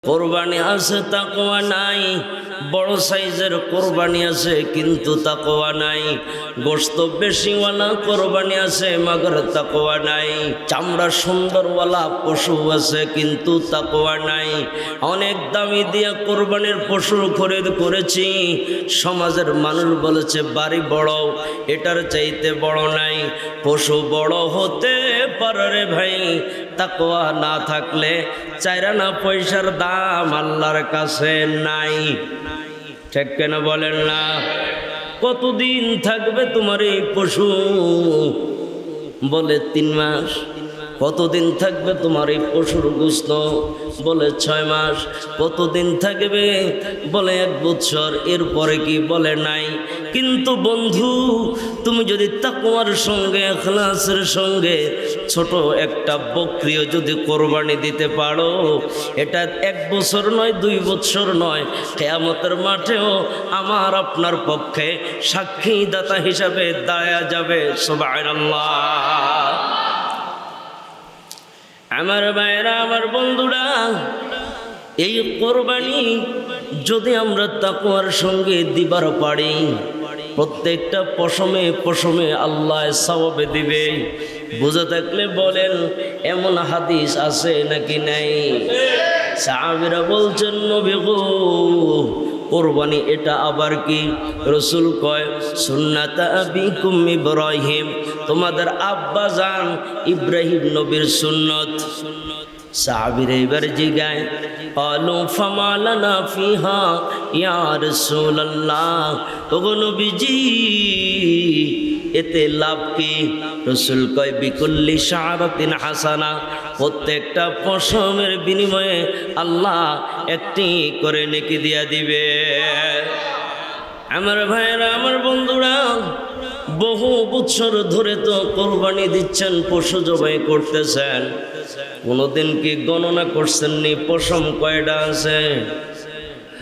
কোরবানি আছে তাকওয়া নাই, বড় সাইজের কোরবানি আছে কিন্তু তাকওয়া নাই। গোশত বেশিওয়ালা কোরবানি আছে মগর তাকওয়া নাই। চামড়া সুন্দরওয়ালা পশু আছে কিন্তু তাকওয়া নাই। অনেক দামি দিয়ে কোরবানির পশু খরিদ করেছি, সমাজের মানুষ বলেছে বাড়ি বড়, এটার চাইতে বড় নাই। পশু বড় হতে পারে রে ভাই, তাকওয়া না থাকলে চাইরানা পয়সার দাম আল্লাহর কাছে নাই। ঠিক কেন বলেন না? কতদিন থাকবে তোমার এই পশু? বলে 3 মাস। কতদিন থাকবে তোমার এই পশুর গোশত? বলে 6 মাস। কতদিন থাকবে? বলে 1 বছর। এরপরে কি? বলে নাই। কিন্তু বন্ধু, তুমি যদি তাকওয়ার সঙ্গে ইখলাসের সঙ্গে ছোট একটা বকরিও যদি কোরবানি দিতে পারো, এটা 1 বছর নয়, 2 বছর নয়, কিয়ামতের মাঠেও আমার আপনার পক্ষে সাক্ষীদাতা হিসাবে দাঁড়ায়া যাবে। সুবহানাল্লাহ। আমার ভাইরা, আমার বন্ধুরা, এই কোরবানি যদি আমরা তাকওয়ার সঙ্গে দিবার পারি, প্রত্যেকটা পশমে পশমে আল্লাহ সওয়াবে দিবে। বুঝে থাকলে বলেন, এমন হাদিস আছে নাকি নাই? সাহাবীরা বলছেন, নবী গো, কোরবানি এটা আবার কি? রাসূল কয়, সুন্নাত আবিকুম ইব্রাহিম, তোমাদের আব্বা জান ইব্রাহিম নবীর সুন্নত। সাহাবীরা এবার জিগায়, আলু ফামা লানা ফিহা ইয়া রাসূলুল্লাহ, ওগো নবীজি এতে লাভ কি? রাসূল কয়, বিকুল্লি শাআরাতিন হাসানা, প্রত্যেকটা পশমের বিনিময়ে আল্লাহ একটি করে নেকি দিয়া দিবে। আমার ভাইয়েরা, আমার বন্ধুরা, বহু বছর ধরে তো কোরবানি দিচ্ছেন, পশু জবাই করতেছেন, কোনোদিন কি গণনা করছেননি পশম কয়টা আছে?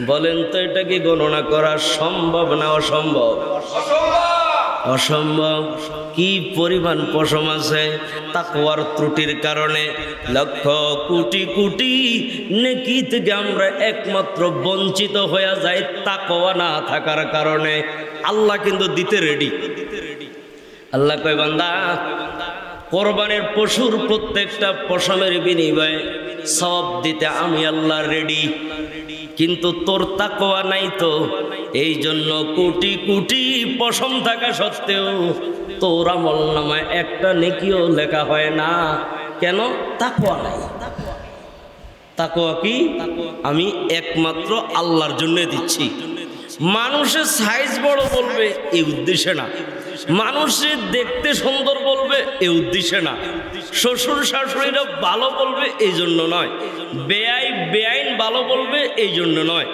বলেন তো, এটা কি গণনা করা সম্ভব না অসম্ভব? অসম্ভব। কি পরিমাণ পশম আছে! তাকওয়ার ত্রুটির কারণে লক্ষ কোটি কোটি নেকি থেকে আমরা একমাত্র বঞ্চিত হয়ে যাই তাকওয়া না থাকার কারণে। আল্লাহ কিন্তু দিতে রেডি। আল্লাহ কয়, বান্দা, কোরবানির পশুর প্রত্যেকটা পশমের বিনিময়ে সওয়াব দিতে আমি আল্লাহ রেডি। কিন্তু তোর তাকওয়া নাই তো, এই জন্য কোটি কোটি পশম থাকা সত্ত্বেও তোর আমলনামায় একটা নেকিও লেখা হয় না। কেন? তাকওয়া নাই। তাকওয়া কি? আমি একমাত্র আল্লাহর জন্য দিচ্ছি। মানুষের সাইজ বড় বলবে এই উদ্দেশ্যে না, মানুষের দেখতে সুন্দর বলবে এই উদ্দেশ্যে না, শ্বশুর শাশুড়িরা ভালো বলবে এই জন্য নয়, বেআইন ভালো বলবে এই জন্য নয়,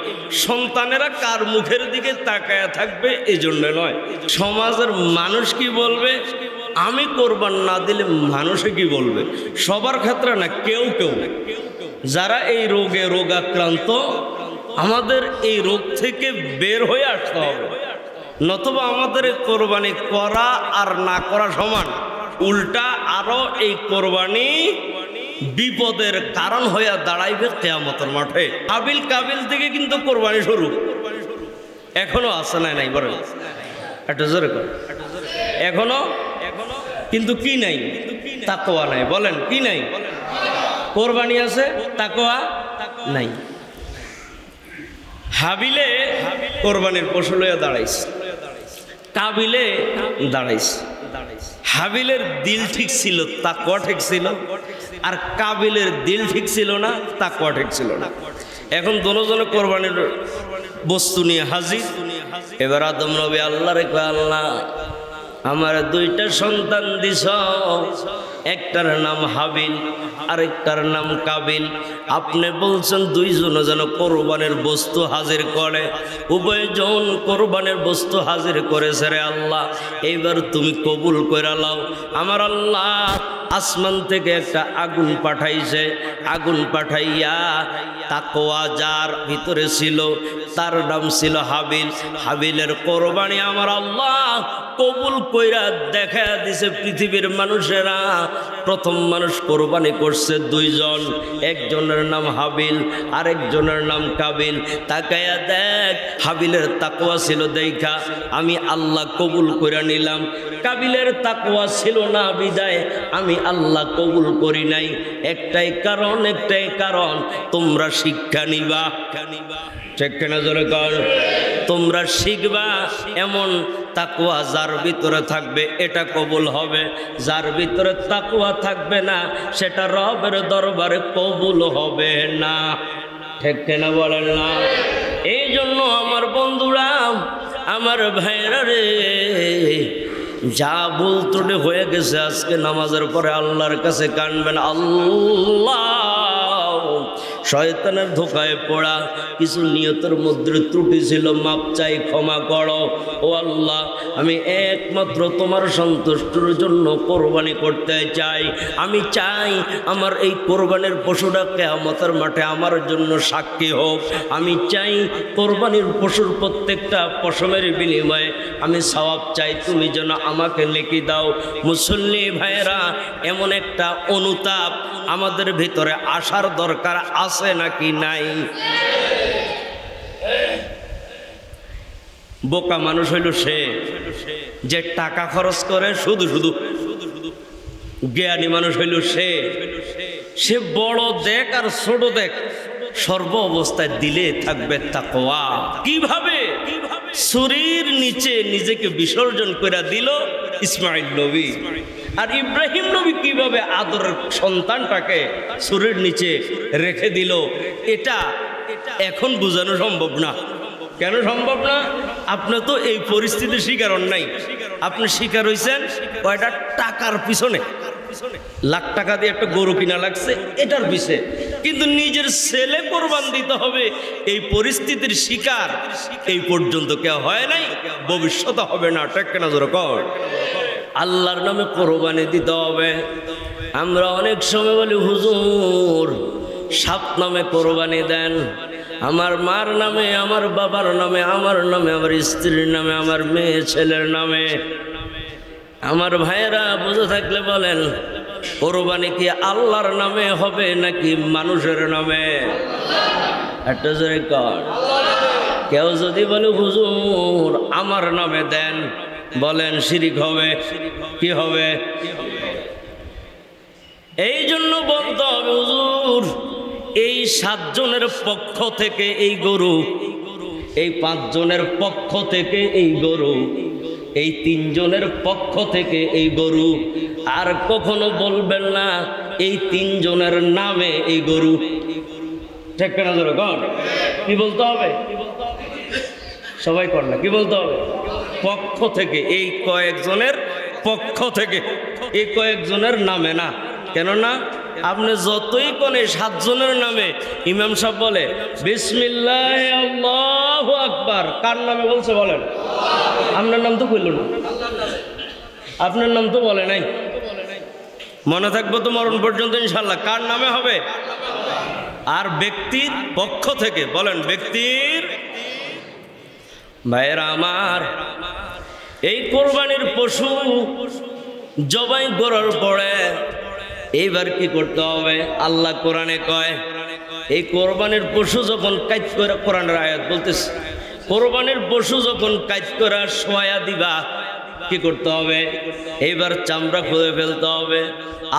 সন্তানেরা কার মুখের দিকে তাকায়া থাকবে এই জন্য নয়, সমাজের মানুষ কি বলবে, আমি কোরবান না দিলে মানুষে কি বলবে, সবার ক্ষেত্রে না, কেউ কেউ যারা এই রোগে রোগাক্রান্ত, আমাদের এই রোগ থেকে বের হয়ে আসতে হবে। নতুবা আমাদের কোরবানি করা আর না করা সমান, উল্টা আরো এই কোরবানি বিপদের কারণ হয়ে দাঁড়াইবে কিয়ামতের মাঠে। হাবিল কাবিল থেকে কিন্তু কোরবানি শুরু, এখনো আছে না নাই? বলেন একটা জোরে কর। এখনো কিন্তু কি নাই? তাকওয়া নাই। বলেন কি নাই? কোরবানি আছে, তাকওয়া নাই। হাবিলে কোরবানির পশু লইয়া দাঁড়াইছে, কাবিলে দাঁড়াইছে। হাবিলের দিল ঠিক ছিল, তাকওয়া ঠিক ছিল, আর কাবিলের দিল ঠিক ছিল না, তাকওয়া ঠিক ছিল না। এখন দুজনে কোরবানির বস্তু নিয়ে হাজির। এবার আদম নবী আল্লাহরে কয়, আল্লাহ, আমার 2টা সন্তান দিছ, একটার নাম হাবিল আরেকটার নাম কাবিল। আপনি বলছেন 2 জন যেন কোরবানের বস্তু হাজির করে, উভয়জন কোরবানের বস্তু হাজির করেছে রে আল্লাহ, এইবার তুমি কবুল করে লাও। আমার আল্লাহ আসমান থেকে একটা আগুন পাঠাইছে, আগুন পাঠাইয়া তাকওয়া যার ভিতরে ছিল তার নাম ছিল হাবিল। হাবিলের কোরবানি আমার আল্লাহ কবুল কইরা দেখা দিছে পৃথিবীর মানুষেরা। প্রথম মানুষ কোরবানি করছে দুইজন, একজনের নাম হাবিল, আরেকজনের নাম কাবিল। তাকায়া দেখ, হাবিলের তাকওয়া ছিল দেখা আমি আল্লাহ কবুল করে নিলাম, কাবিলের তাকওয়া ছিল না বিদায় আমি আল্লাহ কবুল করি নাই। একটাই কারণ, তোমরা শিক্ষা নিবা, ঠিক কিনা জোরে কর, তোমরা শিখবা। এমন তাকওয়া যার ভিতরে থাকবে এটা কবুল হবে, যার ভিতরে তাকওয়া থাকবে না সেটা রবের দরবারে কবুল হবে না, ঠিক কিনা বলেন না? এই জন্য আমার বন্ধুরা, আমার ভাইরা রে, যা ভুল ত্রুটি হয়ে গেছে আজকে নামাজের পরে আল্লাহর কাছে কানবেন, আল্লাহ শয়তানের ধোকায় পড়া কিছু নিয়তের মধ্যে ত্রুটি ছিল, মাপ চাই, ক্ষমা করো। ও আল্লাহ, আমি একমাত্র তোমার সন্তুষ্টির জন্য কোরবানি করতে চাই। আমি চাই আমার এই কোরবানির পশুটা কিয়ামতের মাঠে আমার জন্য সাক্ষী হোক। আমি চাই কোরবানির পশুর প্রত্যেকটা পশমের বিনিময়ে আমি সওয়াব চাই, তুমি যেন আমাকে নেকি দাও। মুসল্লি ভাইয়েরা, এমন একটা অনুতাপ আমাদের ভিতরে আসার দরকার আছে নাকি নাই? বোকা মানুষ হইল সে যে টাকা খরচ করে শুধু শুধু, জ্ঞানী মানুষ হইল সে বড় দেখ আর ছোট দেখ, সর্ব অবস্থায় দিলে থাকবে তাকওয়া। কিভাবে? ছুরির নিচে নিজেকে বিসর্জন করে দিল ইসমাইল নবী। আর ইব্রাহিম নবী কিভাবে আদরের সন্তানটাকে ছুরির নিচে রেখে দিল, এটা এখন বোঝানো সম্ভব না। কেন সম্ভব না? আপনি তো এই পরিস্থিতির শিকার হন নাই, আপনি শিকার হয়েছেন কয়টা টাকার পিছনে। লাখ টাকা দিয়ে একটা গরু কিনা লাগছে এটার পিছে, কিন্তু নিজের ছেলে কোরবান দিতে হবে এই পরিস্থিতির শিকার এই পর্যন্ত কেউ হয় নাই, ভবিষ্যতে হবে না, ঠিক কিনা জোরে কর? আল্লাহর নামে কোরবানি দিতে হবে। আমরা অনেক সময় বলি, হুজুর সাত নামে কোরবানি দেন, আমার মার নামে, আমার বাবার নামে, আমার নামে, আমার স্ত্রীর নামে, আমার মেয়ে ছেলের নামে। আমার ভাইয়েরা, বুঝে থাকলে বলেন, কোরবানি কি আল্লাহর নামে হবে নাকি মানুষের নামে? একটা জোরে কর। কেউ যদি বলে হুজুর আমার নামে দেন, বলেন শিরিক হবে। কি হবে? এই জন্য বলতে হবে, হুজুর এই 7 জনের পক্ষ থেকে এই গরু, এই 5 জনের পক্ষ থেকে এই গরু, এই 3 জনের পক্ষ থেকে এই গরু, আর কখনো বলবেন না এই 3 জনের নামে এই গরু, ঠিক না জোরে কর? কি বলতে হবে? সবাই কর না, কি বলতে হবে? পক্ষ থেকে, এই কয়েকজনের পক্ষ থেকে, এই কয়েকজনের নামে না। কেননা আপনি যতই কোনে 7 জনের নামে, ইমাম সাহেব বলে বিসমিল্লাহ আল্লাহু আকবার, কার নামে বলছে বলেন? আপনার নাম তো কইল না, আপনার নাম তো বলে নাই। মনে থাকবো তো মরণ পর্যন্ত ইনশাল্লাহ, কার নামে হবে? আর ব্যক্তির পক্ষ থেকে বলেন, ব্যক্তির। ভাইয়েরা আমার, এই কোরবানির পশু জবাই করার পরে এইবার কি করতে হবে? আল্লাহ কোরআনে কয়, এই কোরবানির পশু যখন কাজ করে, কোরআনের আয়াত বলতেছে, কোরবানির পশু যখন কাজ করে সোয়া দিবা, কি করতে হবে? এইবার চামড়া খুলে ফেলতে হবে।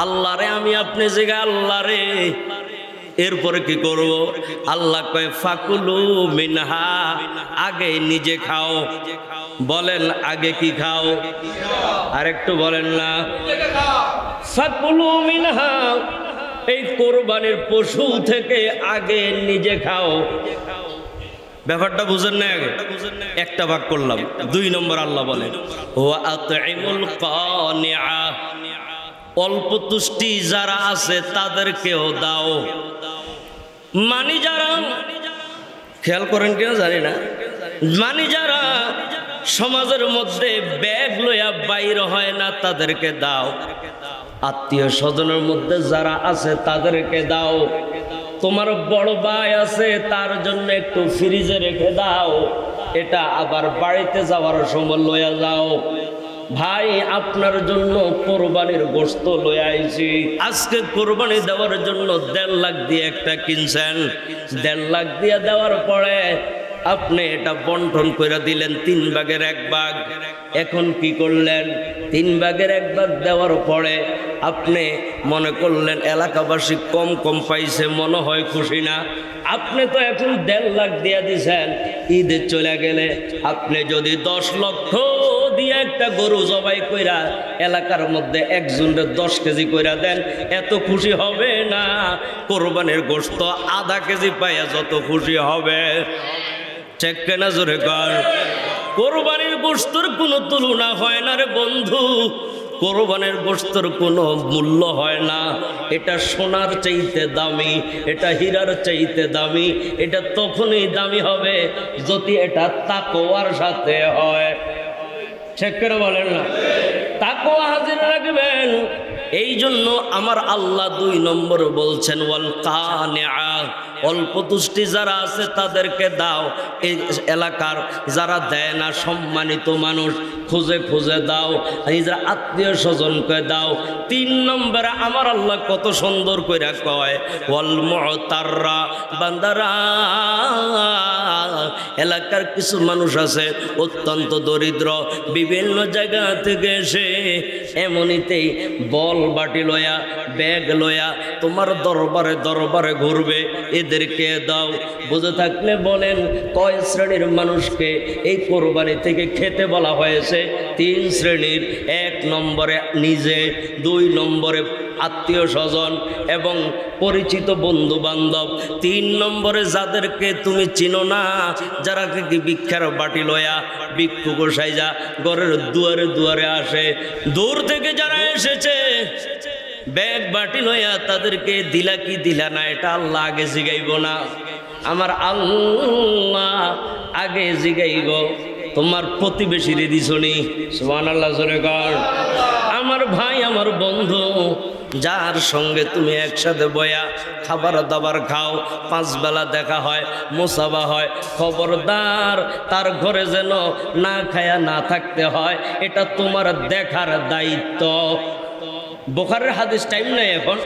আল্লাহরে আমি আপনি জায়গা, আল্লাহরে। এরপরে কি করব? আল্লাহ কয় ফাকুলু মিনহা, আগে নিজে খাও। বলেন আগে কি খাও? আরেকটু বলেন না, ফাকুলু মিনহা, এই কোরবানির পশু থেকে আগে নিজে খাও। ব্যাপারটা বুঝেন না? আগে একটা ভাগ করলাম। 2 নম্বর আল্লাহ বলেন ওয়া আতইমুল কানিআ, অল্প তুষ্টি যারা আছে তাদেরকেও দাও। মানি যারা, খেয়াল করেন কিনা জানি না, মানি যারা সমাজের মধ্যে ব্যাগ লইয়া বাইর হয় না তাদেরকে দাও। আত্মীয় স্বজনের মধ্যে যারা আছে তাদেরকে দাও। তোমার বড় ভাই আছে, তার জন্য একটু ফ্রিজে রেখে দাও, এটা আবার বাড়িতে যাওয়ার সময় লইয়া যাও। ভাই আপনার জন্য কোরবানির গোশত লয়ে আইছি। আজকে কোরবানি দেওয়ার জন্য 1.5 লাখ দিয়ে একটা কিনছেন। 1.5 লাখ দিয়ে দেওয়ার পরে আপনি এটা বন্টন করে দিলেন 3 ভাগের 1 ভাগ। এখন কি করলেন? 3 ভাগের 1 ভাগ দেওয়ার পরে আপনি মনে করলেন এলাকাবাসী কম কম পাইছে, মনে হয় খুশি না। আপনি তো এখন 1.5 লাখ দিয়ে দিছেন, ঈদে চলে গেলে আপনি যদি 10 লক্ষ দিয়ে একটা গরু জবাই কইরা এলাকার মধ্যে একজনকে 10 কেজি কইরা দেন, এত খুশি হবে না? কোরবানির গোশত আধা কেজি পাইয়া যত খুশি হবে। ঠিক কেনা জোরে কর? কোরবানির গোশতের কোনো তুলনা হয় না রে বন্ধু। কোরবানির গোশতের কোনো মূল্য হয় না। এটা সোনার চাইতে দামি, এটা হীরার চাইতে দামি। এটা তখনই দামি হবে যদি এটা তাকওয়ার সাথে হয়। ঠিক করে বলেন না? তাকওয়া হাজির রাখবেন। এই জন্য আমার আল্লাহ 2 নম্বর বলছেন ওয়াল কানিআ, অল্প তুষ্টি যারা আছে তাদেরকে দাও। এই এলাকার যারা দেয় না সম্মানিত মানুষ, খুঁজে খুঁজে দাও, নিজের আত্মীয় স্বজনকে দাও। 3 নম্বরে আমার আল্লাহ কত সুন্দর করে কয় ওয়াল মুতাররা, বান্দারা এলাকার কিছু মানুষ আছে অত্যন্ত দরিদ্র, বিভিন্ন জায়গা থেকে এসে এমনিতেই বল বাটি লয়া ব্যাগ লয়া তোমার দরবারে দরবারে ঘুরবে, এদেরকে দাও। বুঝে থাকলে বলেন কয় শ্রেণীর মানুষকে এই কোরবানি থেকে খেতে বলা হয়েছে? 3 শ্রেণীর। 1 নম্বরে নিজে, 2 নম্বরে আত্মীয় স্বজন এবং পরিচিত বন্ধু বান্ধব, 3 নম্বরে যাদেরকে তুমি চিনো না, যারা কি ভিক্ষার বাটি লয়া ভিক্ষু গোসাই যা ঘরের দুয়ারে দুয়ারে আসে, দূর থেকে যারা এসেছে ব্যাগ বাটি লইয়া তাদেরকে দিলা কি দিলা না এটা আল্লাহ আগে জিগাইব না। আমার আল্লাহ আগে জিগাইব তোমার প্রতিবেশীরে দিছনি। সুবহানাল্লাহ জোরে কর। আমার ভাই, আমার বন্ধু, যার সঙ্গে তুমি একসাথে বয়া খাবার দাবার খাও, 5 বেলা দেখা হয়, মোসাবা হয়, খবরদার তার ঘরে যেন না খায়া না থাকতে হয়, এটা তোমার দেখার দায়িত্ব। বুখারীর হাদিস, টাইম নাই এখন,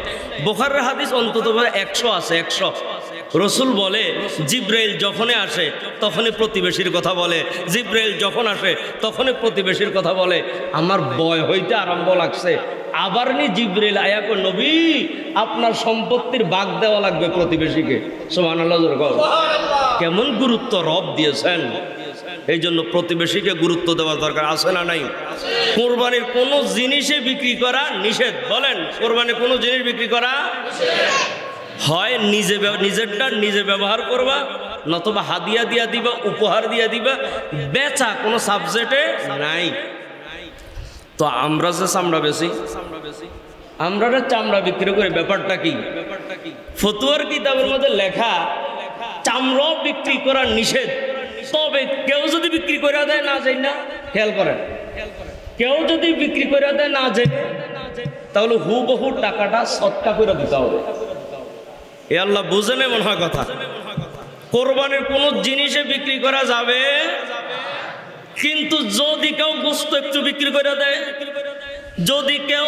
বুখারীর হাদিস অন্তত 100 আছে। 100 রসুল বলে জিব্রাইল যখনই আসে তখনই প্রতিবেশীর কথা বলে, জিব্রাইল যখন আসে তখনই প্রতিবেশীর কথা বলে। আমার ভয় হইতে আরম্ভ লাগছে, আবার নি জিব্রাইল আয়া কো নবী আপনার সম্পত্তির ভাগ দেওয়া লাগবে প্রতিবেশীকে। সুবহানাল্লাহ। কেমন গুরুত্ব রব দিয়েছেন। এই জন্য প্রতিবেশীকে গুরুত্ব দেওয়া দরকার আছে না নাই? কোরবানির কোনো জিনিসে বিক্রি করা নিষেধ। বলেন, কোরবানির কোনো জিনিস বিক্রি করা হয় নিজেরটা নিজে ব্যবহার করবা, নতুবা হাদিয়া দিয়া দিবা, উপহার দিয়া দিবা, বেচা কোনো সাবজেক্টে নাই। তো আমরা যে চামড়া বেশি, আমরা চামড়া বিক্রি করে ব্যাপারটা কি? ফতুয়ার কিতাবের মধ্যে লেখা চামড়া বিক্রি করা নিষেধ। তবে কেউ যদি বিক্রি করে দেয় না যাই না, খেয়াল করেন, কেউ যদি বিক্রি করে দেয় না যাই, তাহলে হুবহু টাকাটা সৎকা করে দিতে হবে। এ আল্লাহ বুঝেন মনে হয় কথা। কোরবানির কোন জিনিসে বিক্রি করা যাবে, কিন্তু যদি কেউ গোশত একটু বিক্রি করে দেয়, যদি কেউ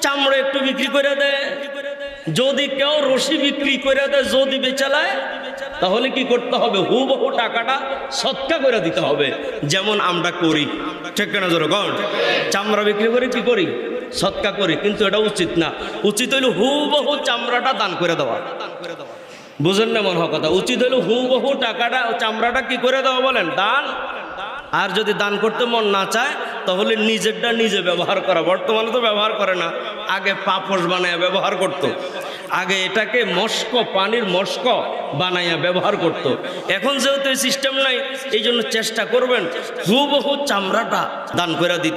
চামড়া একটু বিক্রি করে দেয়, যদি কেউ রশি বিক্রি করে দেয়, যদি বেচালায়, তাহলে কি করতে হবে? হুবহু টাকাটা সৎকা করে দিতে হবে, যেমন আমরা করি। ঠিক না জোরে কর? চামড়া বিক্রি করে কি করি? সৎকা করি, কিন্তু এটা উচিত না। উচিত হইল হুবহু চামড়াটা দান করে দেওয়া। বুঝেন না মনে হয় কথা? উচিত হইল হুবহু টাকাটা, চামড়াটা কি করে দেওয়া? বলেন, দান। আর যদি দান করতে মন না চায় তাহলে নিজেরটা নিজে ব্যবহার করা। বর্তমানে তো ব্যবহার করে না, আগে পাপোশ বানায় ব্যবহার করত। আগে এটাকে মস্ক, পানির মস্ক বানাইয়া ব্যবহার করত। এখন যেহেতু এই সিস্টেম নাই, এই জন্য চেষ্টা করবেন হুবহু চামড়াটা দান করে দিতে।